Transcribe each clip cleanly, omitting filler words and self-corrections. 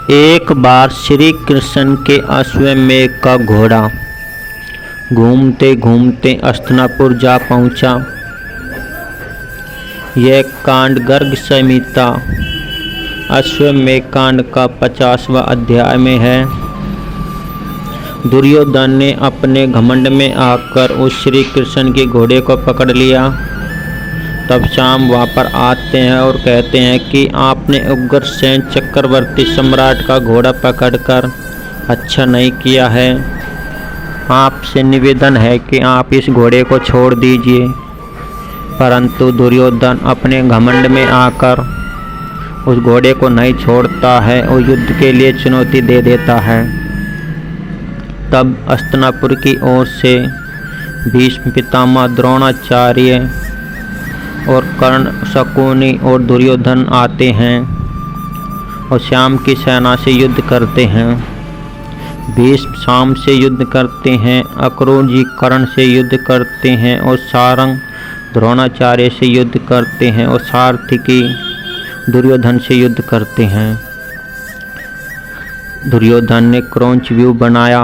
एक बार श्री कृष्ण के अश्वमेध का घोड़ा घूमते घूमते हस्तिनापुर जा पहुंचा। यह कांड गर्ग संहिता अश्वमेध कांड का 50वां अध्याय में है। दुर्योधन ने अपने घमंड में आकर उस श्री कृष्ण के घोड़े को पकड़ लिया। तब शाम वहाँ पर आते हैं और कहते हैं कि आपने उग्रसेन चक्रवर्ती सम्राट का घोड़ा पकड़कर अच्छा नहीं किया है। आपसे निवेदन है कि आप इस घोड़े को छोड़ दीजिए। परंतु दुर्योधन अपने घमंड में आकर उस घोड़े को नहीं छोड़ता है और युद्ध के लिए चुनौती दे देता है। तब हस्तिनापुर की ओर से भीष्म पितामह, द्रोणाचार्य और कर्ण, शकुनी और दुर्योधन आते हैं और श्याम की सेना से युद्ध करते हैं। भीष्म शाम से युद्ध करते हैं, अक्रूर जी कर्ण से युद्ध करते हैं और सारंग द्रोणाचार्य से युद्ध करते हैं और सारथिकी दुर्योधन से युद्ध करते हैं। दुर्योधन ने क्रौंच व्यूह बनाया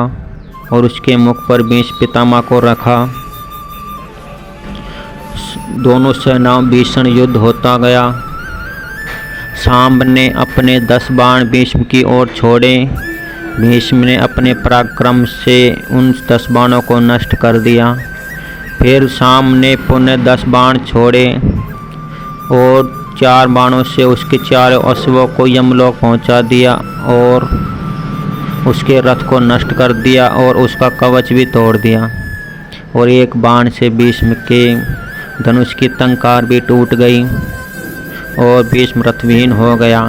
और उसके मुख पर भीष्म पितामह को रखा। दोनों सेनाओं भीषण युद्ध होता गया। सांब ने अपने 10 बाण भीष्म की ओर छोड़े। भीष्म ने अपने पराक्रम से उन 10 बाणों को नष्ट कर दिया। फिर सांब ने पुनः 10 बाण छोड़े और 4 बाणों से उसके 4 अश्वों को यमलोक पहुंचा दिया और उसके रथ को नष्ट कर दिया और उसका कवच भी तोड़ दिया। और एक बाण से भीष्म के धनुष की टंकार भी टूट गई और भीष्म रथविहीन हो गया।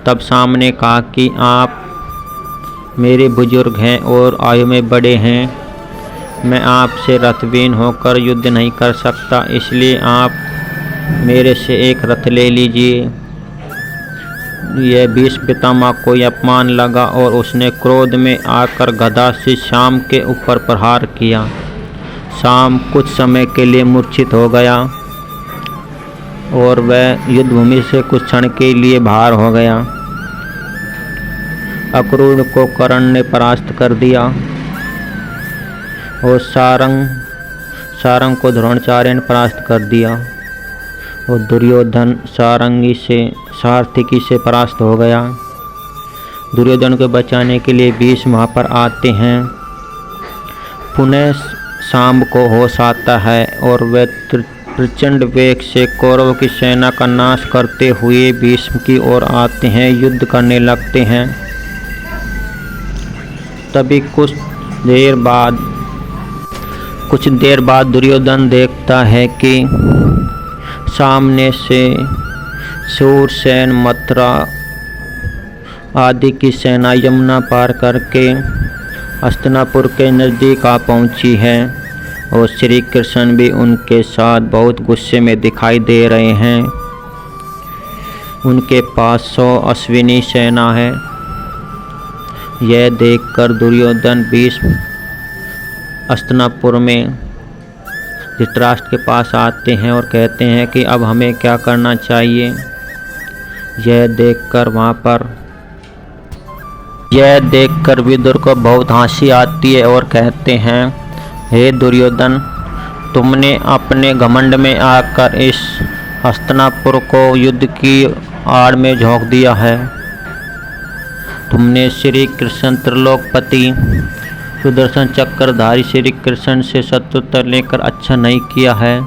तब सामने कहा कि आप मेरे बुजुर्ग हैं और आयु में बड़े हैं, मैं आपसे रथविहीन होकर युद्ध नहीं कर सकता, इसलिए आप मेरे से एक रथ ले लीजिए। यह भीष्म पितामह को अपमान लगा और उसने क्रोध में आकर गदा से श्याम के ऊपर प्रहार किया। श्याम कुछ समय के लिए मूर्छित हो गया और वह युद्धभूमि से कुछ क्षण के लिए बाहर हो गया। अक्रूर को कर्ण ने परास्त कर दिया और सारंग को द्रोणाचार्य ने परास्त कर दिया और दुर्योधन सारथिकी से परास्त हो गया। दुर्योधन को बचाने के लिए भीष्म वहाँ पर आते हैं। पुनः सांब को होश आता है और वह प्रचंड वेग से कौरवों की सेना का नाश करते हुए भीष्म की ओर आते हैं, युद्ध करने लगते हैं। तभी कुछ देर बाद दुर्योधन देखता है कि सामने से शूरसेन, मथुरा आदि की सेना यमुना पार करके हस्तिनापुर के नज़दीक आ पहुंची है और श्री कृष्ण भी उनके साथ बहुत गुस्से में दिखाई दे रहे हैं। उनके पास 100 अश्विनी सेना है। यह देखकर दुर्योधन भीष्म हस्तिनापुर में धृतराष्ट्र के पास आते हैं और कहते हैं कि अब हमें क्या करना चाहिए। यह देखकर विदुर को बहुत हंसी आती है और कहते हैं, हे दुर्योधन, तुमने अपने घमंड में आकर इस हस्तिनापुर को युद्ध की आड़ में झोंक दिया है। तुमने श्री कृष्ण त्रिलोकपति सुदर्शन चक्रधारी श्री कृष्ण से शत्रुता लेकर अच्छा नहीं किया है,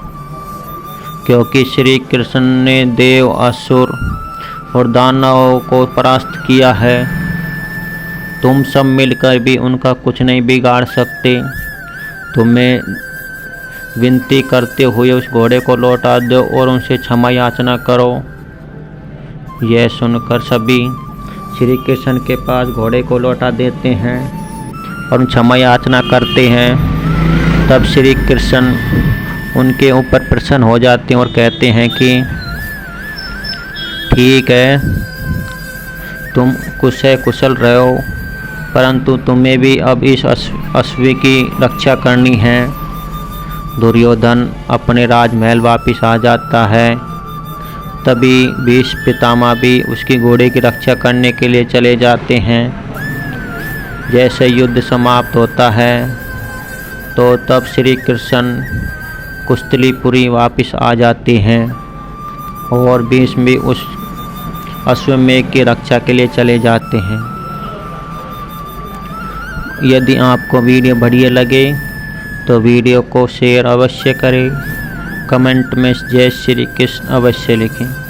क्योंकि श्री कृष्ण ने देव, असुर और दानवों को परास्त किया है। तुम सब मिलकर भी उनका कुछ नहीं बिगाड़ सकते। तुम्हें विनती करते हुए उस घोड़े को लौटा दो और उनसे क्षमा याचना करो। यह सुनकर सभी श्री कृष्ण के पास घोड़े को लौटा देते हैं और क्षमा याचना करते हैं। तब श्री कृष्ण उनके ऊपर प्रसन्न हो जाते हैं और कहते हैं कि ठीक है, तुम कुशल रहो, परंतु तुम्हें भी अब इस अश्व की रक्षा करनी है। दुर्योधन अपने राजमहल वापस आ जाता है तभी भीष्म पितामह भी उसकी घोड़े की रक्षा करने के लिए चले जाते हैं। जैसे युद्ध समाप्त होता है तो तब श्री कृष्ण कुस्तलीपुरी वापस आ जाते हैं और भीष्म भी उस अश्वमेध की रक्षा के लिए चले जाते हैं। यदि आपको वीडियो बढ़िया लगे तो वीडियो को शेयर अवश्य करें, कमेंट में जय श्री कृष्ण अवश्य लिखें।